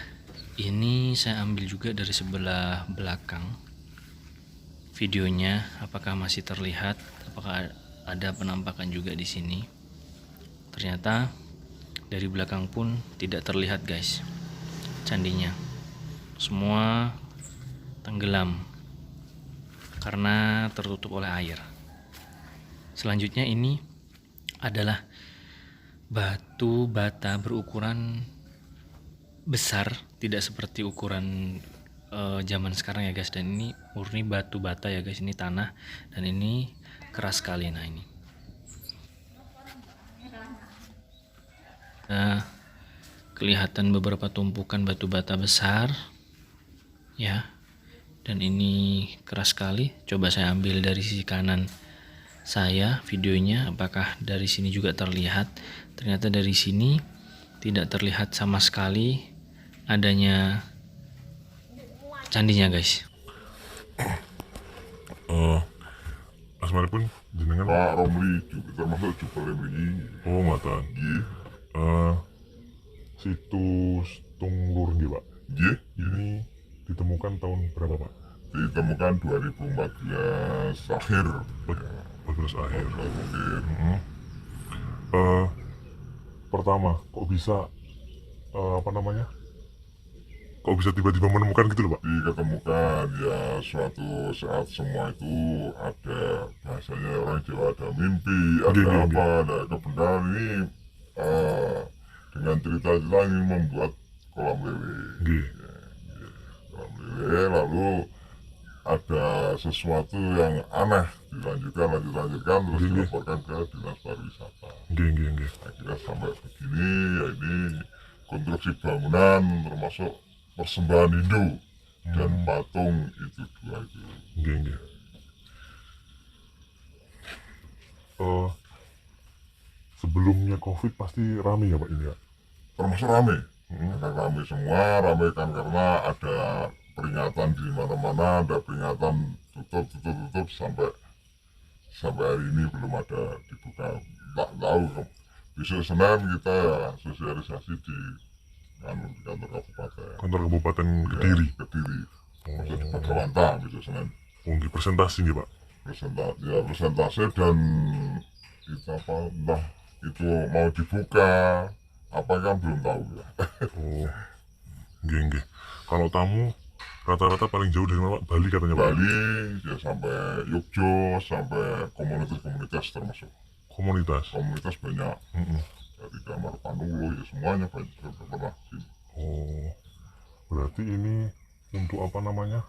ini saya ambil juga dari sebelah belakang videonya. Apakah masih terlihat? Apakah ada penampakan juga di sini? Ternyata dari belakang pun tidak terlihat guys candinya, semua tenggelam karena tertutup oleh air. Selanjutnya ini adalah batu bata berukuran besar, tidak seperti ukuran zaman sekarang ya guys. Dan ini murni batu bata ya guys, ini tanah dan ini keras sekali. Nah ini kelihatan beberapa tumpukan batu bata besar ya, dan ini keras sekali. Coba saya ambil dari sisi kanan saya videonya, apakah dari sini juga terlihat? Ternyata dari sini tidak terlihat sama sekali adanya candinya guys. Asmanipun jenengan Pak Romli juga termasuk juga ini. oh ngatan situs Tungklur nggih Pak, Nggih, ini ditemukan tahun berapa Pak? ditemukan 2014 akhir. 14 akhir. Akhir. Pertama kok bisa kok bisa tiba-tiba menemukan gitu loh Pak? Diketemukan ya suatu saat semua itu ada, bahasanya orang Jawa ada mimpi, ada Nggih, apa, ada kebenaran. Ini dengan cerita-cerita ini membuat kolam lele. Nggih. Kolam lele, lalu ada sesuatu yang aneh, dilanjutkan terus Nggih. dilaporkan ke dinas pariwisata. Nggih. Akhirnya sampai begini, ya ini konstruksi bangunan termasuk persembahan Hindu dan patung itu 2 itu. Nggih. Sebelumnya COVID pasti rame ya Pak ini ya? Termasuk rame, karena rame semua, rame kan karena ada peringatan di mana-mana, ada peringatan tutup sampai hari ini belum ada dibuka. Tak tahu besok Senin kita ya sosialisasi di kantor kabupaten. Kantor Kabupaten Kediri. Kediri. Maksud di Bagawanta besok Senin. Oh nggih, presentasi nggih Pak. Presentasi dan itu apa, entah itu mau dibuka apa kan belum tahu ya. Oh nggih. Kalau tamu rata-rata paling jauh dari mana Pak? Bali katanya Pak? Bali ya sampai Yogyo, sampai komunitas termasuk Komunitas. banyak. Dari Kamar Panulo ya semuanya banyak pernah sini. Oh berarti ini untuk apa namanya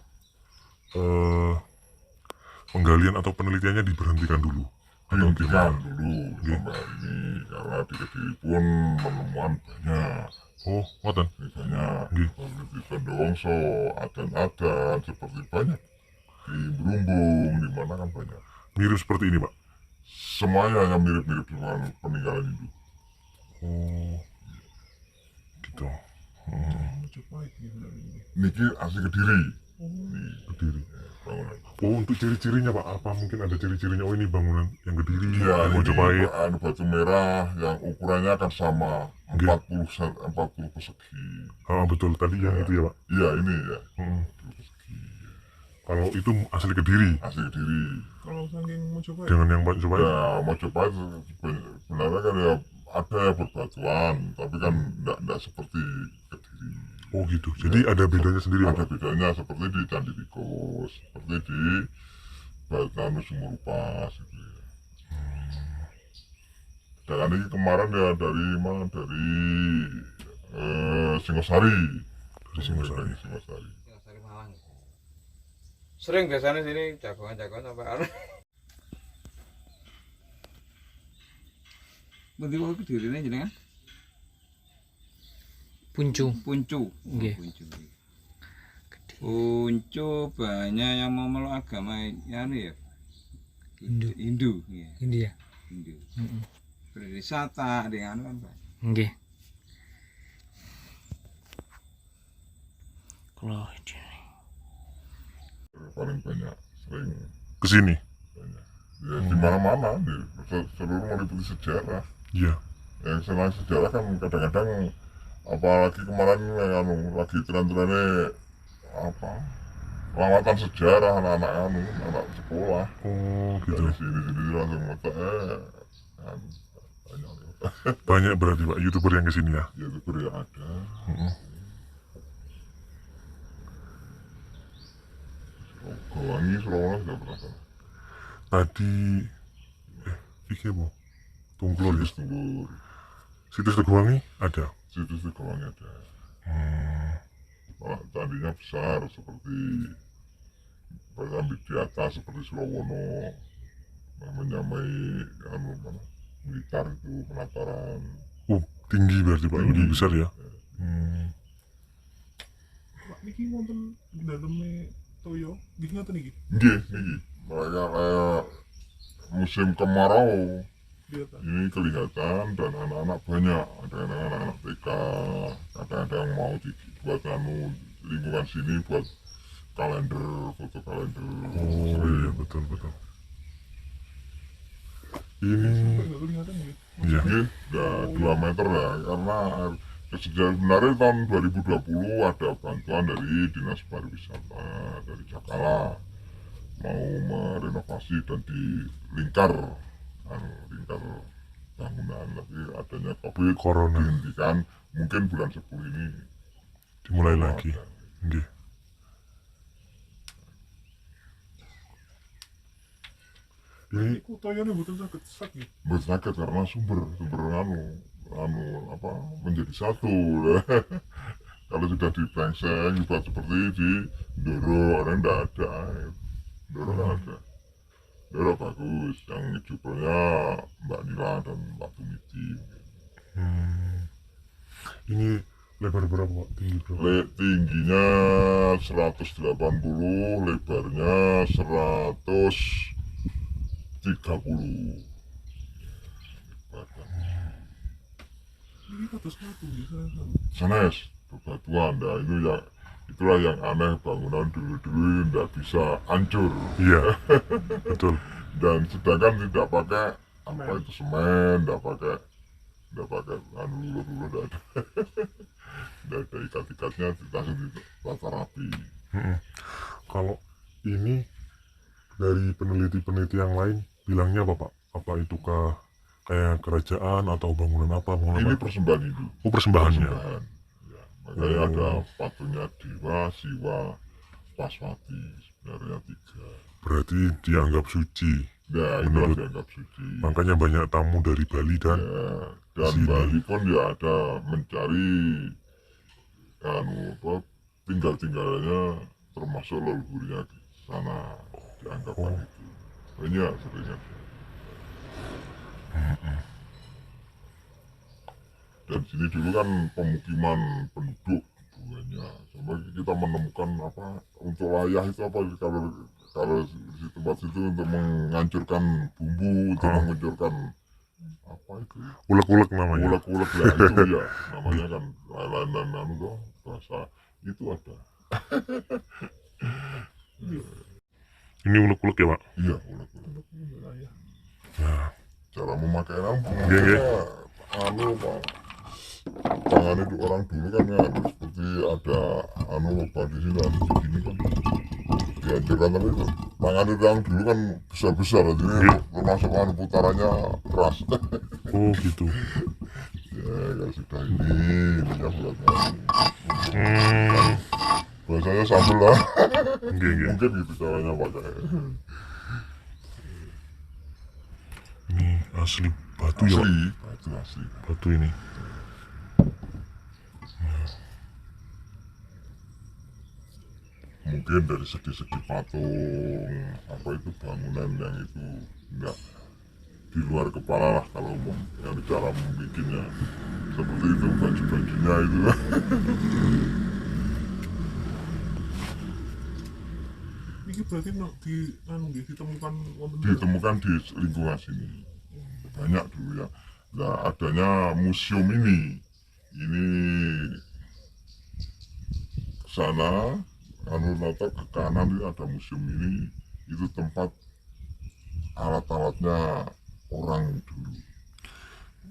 penggalian atau penelitiannya diberhentikan dulu atau dihentikan gimana? dulu sampai hari ini karena di Kediri pun penemuan banyak. Oh, ngoten. Misalnya Nggih. seperti di Bondowoso, adan-adan seperti banyak di Berumbung, di mana kan banyak. Mirip seperti ini, Pak. Semuanya yang mirip-mirip dengan peninggalan Hindu. Oh, gitu. Majapahit gitu ini. Niki asli Kediri. Nih, Kediri. bangunan. Oh, untuk ciri-cirinya, Pak, apa mungkin ada ciri-cirinya? Oh, ini bangunan yang Kediri, Iya, yang ini Mojopahit. batu merah yang ukurannya akan sama, Nggih. 40 persegi. Ah, betul. Tadi yang itu ya, Pak. Iya, ini ya, Mm. 40 persegi. Kalau itu asli Kediri Asli Kediri. Kalau saking Majapahit dengan yang Mojopahit. Ya, Mojopahit sebenarnya kan ya ada yang berbatuan, tapi kan enggak seperti Kediri. Oh, gitu. Jadi ada bedanya sendiri, Ada Pak. bedanya seperti di Candi Tikus, seperti di Batu Sumurupas gitu ya. Dan ini kemarin ya dari mana? Dari Singosari. Dari Singosari. Singosari. Sari Malang. Sering biasanya sini jagoan-jagoan sampai aneh. Berarti kalau Kediri ini jenengan Puncu. Puncu. Nggih. Puncu. Puncu banyak yang mau meluk agama ya nih ya. Hindu. Iya. India. Hindu. Mm-mm. Berwisata dengan kan Pak. Nggih. Kalau Paling banyak, sering Kesini. banyak. Ya di mana-mana di seluruh meliputi sejarah. Iya. Yang senang sejarah kan kadang-kadang apalagi kemarin lagi tren-trennya apa lawatan sejarah anak-anak anak sekolah Oh, gitu. dari sini langsung ngotak kan banyak Banyak berarti, Pak, YouTuber yang kesini ya. youtuber yang ada. Gawangi Surabaya sudah pernah sana. Tadi iki Bu. Tungklur ya. Situs Tunggur, Situs Teguwangi ada. situs di Gawangi ada. Malah candinya besar seperti di atas seperti Surawono, menyamai anu mana Blitar itu penataran. Oh, tinggi berarti, Pak. Lebih besar ya. Pak niki wonten daleme toyo nggih ngoten iki Nggih, niki mereka kayak musim kemarau di atas. ini kelihatan dan anak-anak banyak, ada anak-anak TK, ada yang mau dibuat anu lingkungan sini buat kalender, foto kalender. Oh, iya, betul, betul. Ini Enggak kelihatan nggih. ya. Nggih, udah 2 meter ya, karena sebenarnya tahun 2020 ada bantuan dari Dinas Pariwisata dari Jakala mau merenovasi dan dilingkar lingkar bangunan, tapi adanya COVID Corona. dihentikan, mungkin bulan 10 ini Dimulai lagi. Nggih. Ini Iku toyone mboten saged sak nggih. bersakit karena sumber anu apa menjadi satu. Kalau sudah dipengseng dibuat seperti di Doro, orang enggak ada air. Doro nggak ada. Doro bagus, yang youtubernya Mbak Nila dan Mbak Tumiti. ini lebar berapa, Pak? Tinggi berapa? Tingginya 180, lebarnya 130. Ini kados batu nggih saya. Sanes, bebatuan. Nah itulah yang aneh, bangunan dulu tidak bisa hancur. Iya. Betul. Dan sedangkan tidak pakai apa itu semen, tidak pakai anu lulur tidak ada. Tidak ada ikat-ikatnya, langsung ditata rapi. Kalau ini dari peneliti-peneliti yang lain bilangnya apa, Pak? Apa itu kayak kerajaan atau bangunan apa? Ini Bangunan apa? persembahan itu. Oh, persembahannya. Persembahan. Ya, makanya ada patungnya Dewa, Siwa, Paswati, sebenarnya 3. Berarti dianggap suci. Ya, itu Menurut- dianggap suci. Makanya banyak tamu dari Bali dan Ya, dan sini. Bali pun ya ada mencari anu apa tinggal-tinggalnya termasuk leluhurnya di sana, dianggapkan itu banyak seringnya. Dan sini dulu kan pemukiman penduduk banyak, sampai kita menemukan apa untuk layah itu apa, kalau di tempat situ untuk menghancurkan bumbu, untuk menghancurkan apa itu Ulek-ulek namanya. ulek-ulek ya itu ya namanya kan lain-lain dan anu tuh bahasa itu ada. Ini ulek-ulek ya pak. Iya ulek-ulek. Nah, Cara memakai lampu Iya, iya. anu pak, tangan itu orang dulu kan ya seperti ada anu pak di sini ada begini kan dihancurkan, tapi itu tangan itu yang dulu kan besar-besar, jadi Iya. termasuk anu putarannya keras. oh gitu. Ya kalau sudah ini ya buat Hmm, bahasanya sambel lah. Nggih. Mungkin gitu caranya pakai. Ini asli batu ya pak. Asli, itu asli. Batu ini. Mungkin dari segi-segi patung apa itu bangunan yang itu enggak di luar kepala lah kalau yang cara membikinnya seperti itu, baju-bajunya itu. Ini berarti di anu nggih, ditemukan wonten Ditemukan di lingkungan sini banyak dulu ya. Nah adanya museum ini sana anu notok ke kanan itu ada museum ini, itu tempat alat-alatnya orang dulu.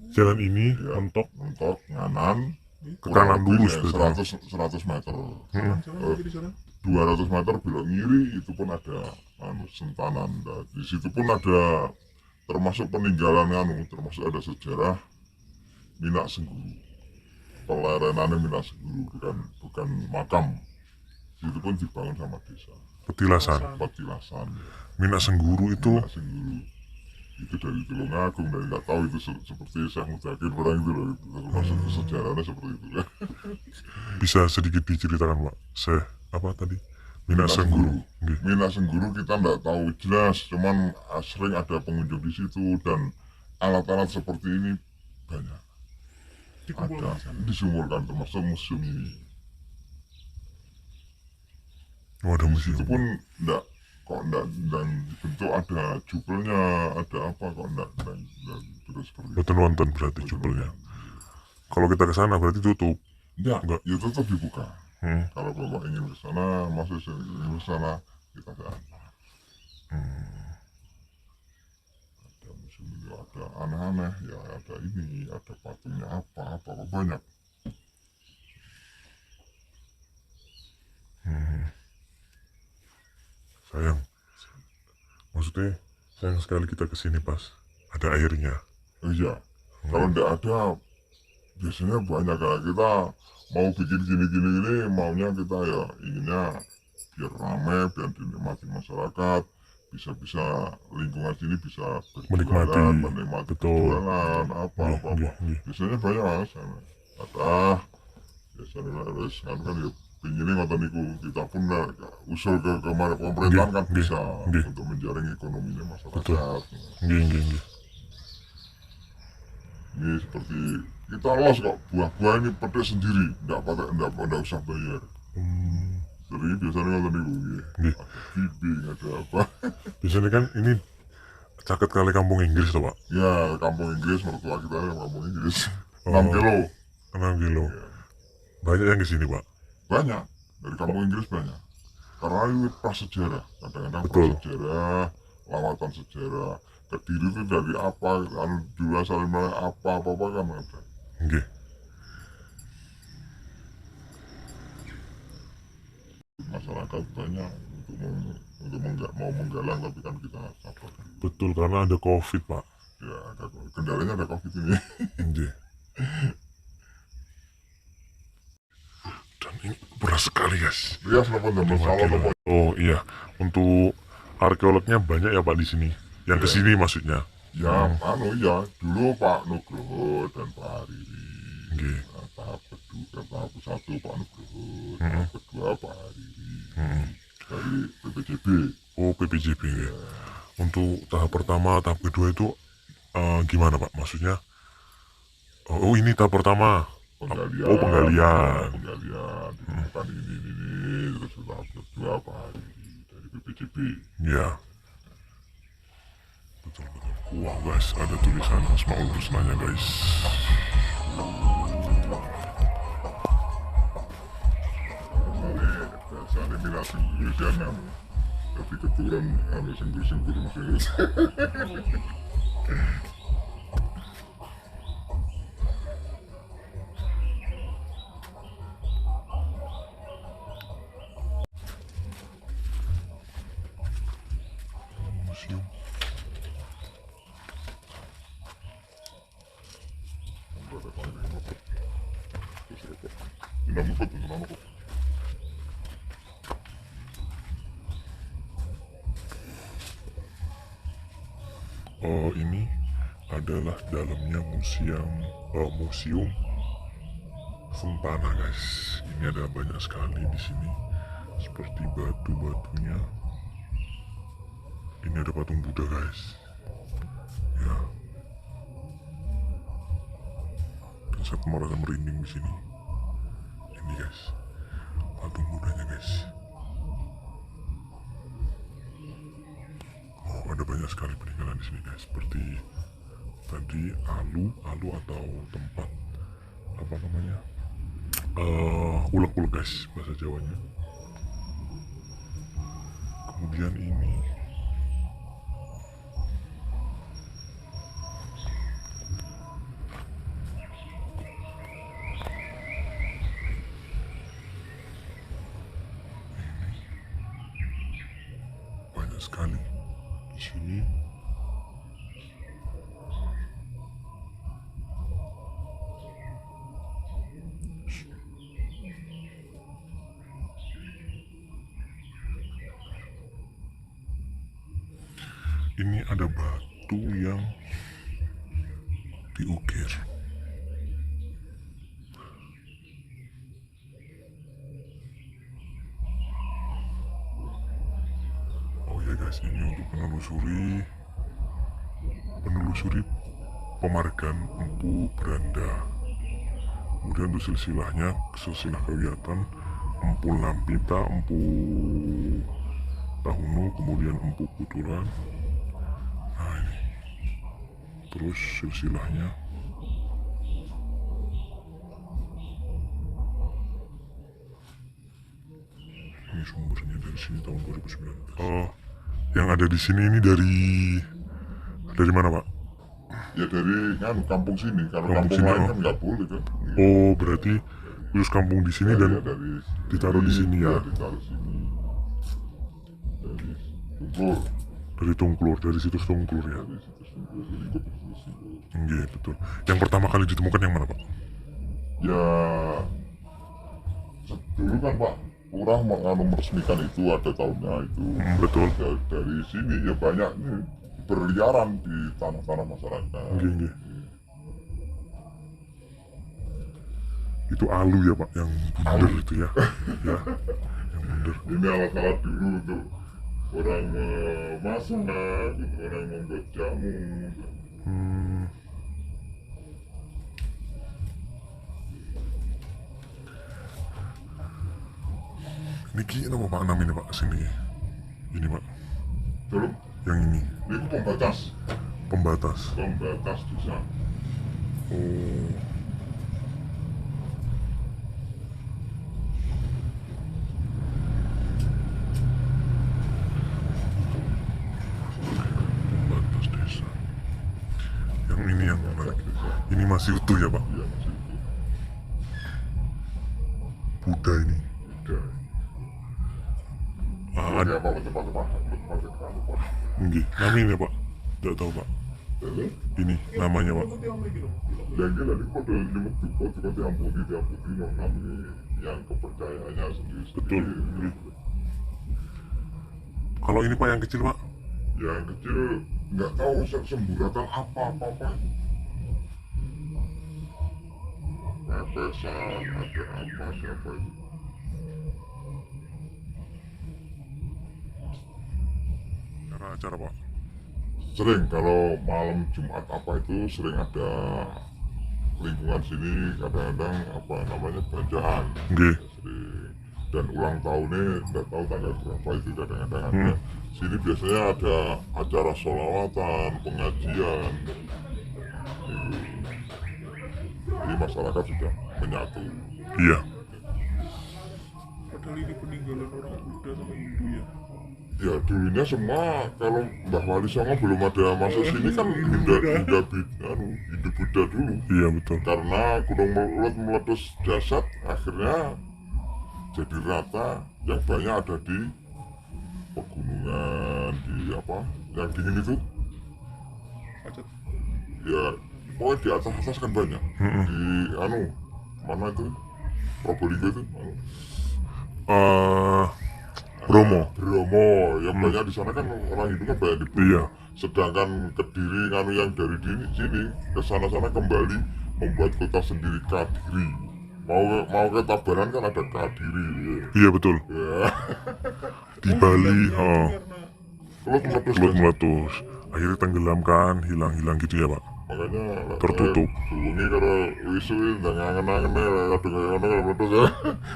Jalan ini Ya, mentok mentok nganan ke kanan dulu ya, sebenarnya. 100 meter, jalan kiri sana. 200 meter belok kiri itu pun ada anu sentanan. Nah, di situ pun ada termasuk peninggalan anu, termasuk ada sejarah Minak Sengguru, pelerenannya Minak Sengguru, bukan makam. Itu pun dibangun sama desa Petilasan. Petilasan. Minak Sengguru itu Minak Sengguru itu dari Tulungagung, dari nggak tahu itu seperti Syekh Mudakir orang itu loh, itu termasuk sejarahnya seperti itu ya. bisa sedikit diceritakan pak. Apa tadi? Minak Sengguru. Nggih. Minak Sengguru kita nggak tahu jelas, cuman sering ada pengunjung di situ dan alat-alat seperti ini banyak Dikumpulkan ada di sana. disumurkan termasuk museum ini. Oh, ada museum. Itu pun enggak kok enggak, dan dibentuk ada jubelnya, ada apa kok enggak terus seperti itu. Betul nonton berarti jubelnya. Kalau kita ke sana berarti tutup. Enggak, ya tetap dibuka. Hmm. Kalau bapak ingin ke sana, masih ingin ke sana, kita ke sana. Ada museum itu, ada aneh-aneh, ya ada ini, ada patungnya apa kok banyak. Maksudnya sayang sekali kita kesini pas ada airnya. Iya, kalau enggak ada, biasanya banyak kan kita mau bikin gini maunya kita ya inginnya biar ramai, biar dinikmati masyarakat, bisa lingkungan sini bisa Menikmati. berjualan, menikmati Betul. berjualan apa. Nggih. Biasanya banyak mas, ada biasanya harus kan ya pinggirnya ngotot niku, kita pun usul ke pemerintahan kan Nggih, bisa nggih. untuk menjaring ekonominya masyarakat. Nggih. Ini seperti kita los kok, buah-buah ini pedes sendiri, enggak usah bayar. Jadi biasanya ngotot niku nggih. Nggih. Ada kibing, ada apa. Biasanya kan ini caket kali kampung Inggris tuh pak. Ya kampung Inggris, mertua kita yang kampung Inggris. Oh. 6 kilo 6 kilo. Banyak yang kesini pak. banyak, dari kampung Inggris banyak. Karena ini prasejarah, kadang-kadang Betul. prasejarah, lawatan sejarah. Kediri itu dari apa, anu dulu asalnya apa kan ada. Nggih. Masyarakat banyak untuk mau menggalang, tapi kan kita sabar. Betul karena ada COVID pak. Ya kendalanya ada COVID ini. Nggih. Dan ini berat sekali guys. Rias nopo jam 5 salah kilo. nopo. Oh iya. Untuk arkeolognya banyak ya pak di sini. Yang kesini maksudnya. Ya anu ya, dulu Pak Nugroho dan Pak Hariri, Nggih. Pak satu Pak Nugroho, yang kedua Pak Hariri dari PPJB. Oh, PPJB ya. Untuk tahap pertama, tahap kedua itu gimana Pak? Maksudnya, oh ini tahap pertama. Penggalian, Oh, penggalian. penggalian, ditemukan ini, terus tahap kedua Pak Hariri dari PPJB. Ya. Betul. Wah guys, ada tulisan Asmaul Husnanya guys. Dasarnya mirasi Indonesia tapi keturunan senggur-senggur Indonesia. Museum. Oh, ini adalah dalamnya museum Sentana guys. Ini ada banyak sekali di sini, seperti batu-batunya. Ini ada patung Buddha guys. Ya. Dan saya merasa merinding di sini. Ini guys, patung Buddhanya guys. Oh, ada banyak sekali peninggalan di sini guys. Seperti tadi alu atau tempat apa namanya? Ulek-ulek guys bahasa Jawanya. Kemudian ini banyak sekali di sini. Ini ada batu yang diukir. Oh ya guys, ini untuk menelusuri pemargan Empu Beranda. Kemudian untuk silsilah kegiatan Empu Lampita, Empu Tahunu, kemudian Empu Kutulan. Nah ini, terus silsilahnya. Ini sumbernya dari sini tahun 2019. Oh, yang ada di sini ini dari mana Pak? Ya dari kampung sini, kalau Kampung kampung sini, lain oh. kan nggak boleh kan. Oh, berarti khusus kampung di sini dan Ya, dari ditaruh di sini ya. ditaruh sini. Dari Tungkur, Dari Tungklur, dari situs Tungklur ya. dari situs Tungkur, dari ikut terus itu. Iya betul. Yang pertama kali ditemukan yang mana Pak? Ya dulu kan Pak kurang meresmikan itu ada tahunnya itu. Betul. Dari sini ya banyak nih berliaran di tanah-tanah masyarakat. Iya. Itu alu ya Pak, yang bunder itu ya. Ya, yang bunder. Ini alat-alat dulu untuk orang masak, untuk orang membuat jamu. Niki nama Pak Nam ini Pak sini. Ini Pak, Dulu yang ini itu pembatas desa. Oh. Pembatas desa. Yang ini yang menarik. Ini masih utuh ya Pak. Iya masih itu. Buddha ini. Udah. Ada. Apa tempat-tempat Pak? Nggih, namanya Pak. Tidak tahu Pak. Ini namanya Pak. Yang kita di kode nyebut di kode yang putih namanya yang kepercayaannya sendiri. Betul. Nggih. Kalau ini Pak yang kecil Pak. Yang kecil nggak tahu semburatan apa. pepesan, ada apa siapa itu. Acara pak. Sering kalau malam Jumat apa itu sering ada lingkungan sini kadang-kadang apa namanya belanjaan. Nggih. Sering. Dan ulang tahunnya nggak tahu tanggal berapa itu kadang-kadang ada. Sini biasanya ada acara sholawatan, pengajian. Jadi masyarakat sudah menyatu. Iya. Padahal ini peninggalan orang Buddha sama Hindu ya. Ya dulunya semua kalau Mbah Wali Songo belum ada masuk sini kan Hindu Buddha dulu. Iya betul. Karena Gunung Meletus meletus dasar akhirnya jadi rata, yang banyak ada di pegunungan, di apa yang dingin itu Pacet. ya pokoknya di atas kan banyak. Di mana itu Probolinggo itu Bromo. Bromo yang banyak di sana kan orang Hindu kan banyak di Bromo. Iya. Sedangkan Kediri yang dari sini ke sana kembali membuat kota sendiri Kadiri. Mau ke Tabanan kan ada Kadiri. Iya betul. Ya. Di Bali, Kelut meletus Kelut kan. meletus. Akhirnya tenggelamkan, hilang gitu ya pak. Makanya Tertutup. Ini kalau wisu dan ngangen-ngangen kadang kalau meletus ya.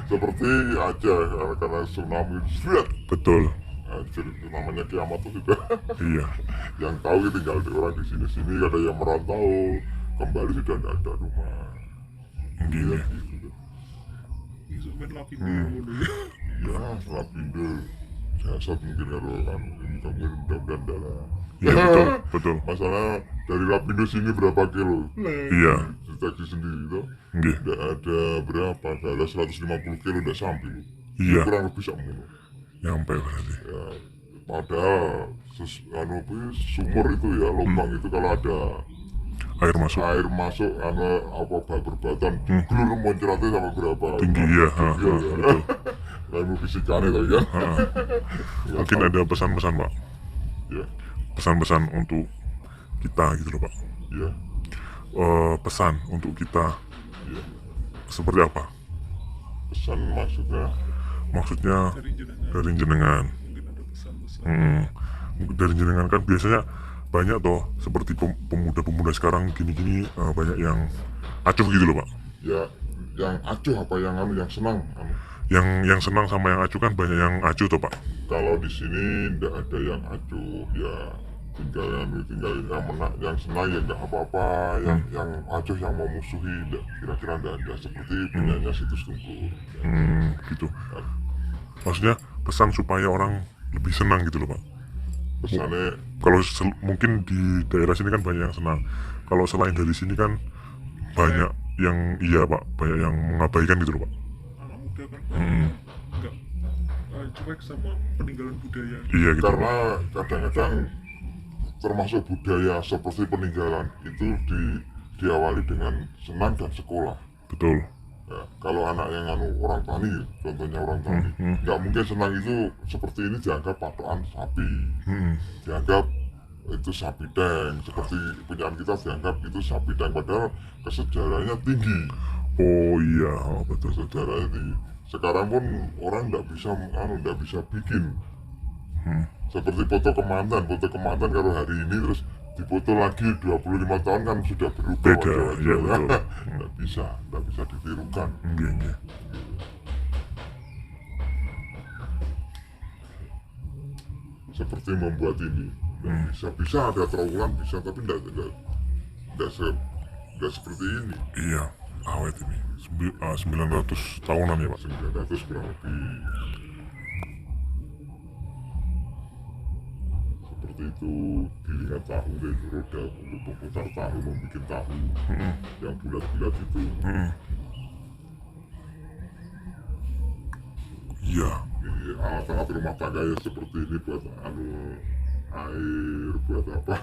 Seperti aja karena tsunami seret. Betul. Jadi itu namanya kiamat tuh sudah. Iya. Yang tahu tinggal di orang di sini ada yang merantau kembali sudah tidak ada rumah. Gini. Gitu. Bisa main Lapindo dulu ya. Ya Lapindo jasad mungkin kalau kan ini kamu mudah-mudahan dalam. Iya betul. Masalah dari Lapindo sini berapa kilo? Iya. Deteksi sendiri tuh. Nggih. Tidak ada berapa? Ada 150 kilo udah sampai. Iya. Kurang lebih sama. Nyampe berarti. Ya, padahal sumur itu ya lubang itu kalau ada Air masuk. air masuk apa berbatan gelur muncratnya sama berapa Tinggi ya. betul. Ilmu fisikanya tadi kan. Mungkin ada pesan-pesan pak. Ya, Pesan-pesan untuk kita gitu loh pak. ya, Pesan untuk kita ya. seperti apa? Pesan Maksudnya Dari jenengan dari jenengan. mungkin ada pesan-pesan. Dari jenengan kan biasanya banyak toh seperti pemuda-pemuda sekarang gini-gini banyak yang acuh gitu loh pak. Ya, yang acuh apa yang yang senang. Yang senang sama yang acuh kan banyak yang acuh toh pak. Kalau di sini tidak ada yang acuh, ya tinggal yang senang ya nggak apa-apa, yang acuh yang mau musuhi kira-kira nggak ada seperti penyanyi situs Tungku. Gitu. Maksudnya pesan supaya orang lebih senang gitu loh pak. Pesannya Kalau mungkin di daerah sini kan banyak yang senang. Kalau selain dari sini kan banyak yang iya pak, banyak yang mengabaikan gitu loh pak. Anak muda kan nggak cuek sama peninggalan budaya. Iya gitu. karena kadang-kadang termasuk budaya seperti peninggalan itu diawali dengan senang dan sekolah. Betul. Ya, kalau anak yang orang tani, contohnya orang tani, nggak mungkin senang itu seperti ini dianggap patokan sapi, dianggap itu sapi tank, seperti punyaan kita dianggap itu sapi tank, padahal kesejarannya tinggi, Oh iya, betul. kesejarannya tinggi. Sekarang pun orang nggak bisa bikin seperti foto kemantan kalau hari ini terus dipoto lagi 25 tahun kan sudah berubah Beda, wajah-wajah. iya, betul. nggak bisa ditirukan. Iya. Seperti membuat ini bisa ada terowongan bisa tapi nggak seperti ini. Iya, awet ini. 900 tahunan ya pak. 900 kurang lebih seperti itu. Gilingan tahu dari roda untuk memutar tahu, membuat tahu yang bulat-bulat itu. Iya. Ini alat-alat rumah tangga ya seperti ini buat air buat apa.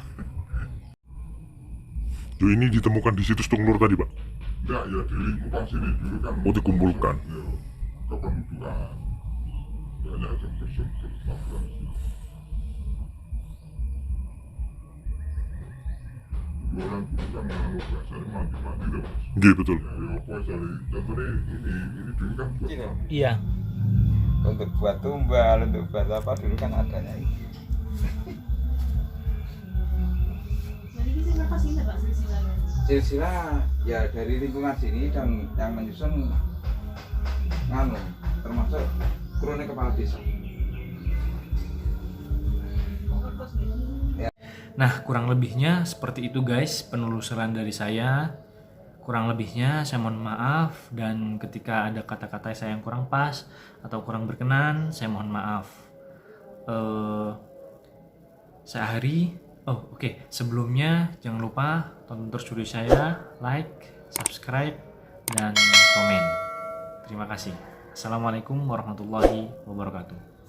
Ini ditemukan di situs Tunglur tadi pak. Ya di lingkungan sini dulu kan. Oh, dikumpulkan. Ya, kependudukan banyak yang bersentuhan. orang kan menganggap biasanya mati-mati dong. Nggih betul. Ya apa dari contohnya ini dulu kan buat Gini. Iya. Untuk buat tumbal, untuk buat apa dulu kan adanya ini. Jadi kita berapa sih Pak silsilahnya? Silsilah ya dari lingkungan sini dan yang menyusun termasuk kronik kepala desa. Nah, kurang lebihnya seperti itu guys, penelusuran dari saya. Kurang lebihnya saya mohon maaf, dan ketika ada kata-kata saya yang kurang pas atau kurang berkenan, saya mohon maaf. Sebelumnya jangan lupa tonton terus video saya, like, subscribe, dan komen. Terima kasih. Assalamualaikum warahmatullahi wabarakatuh.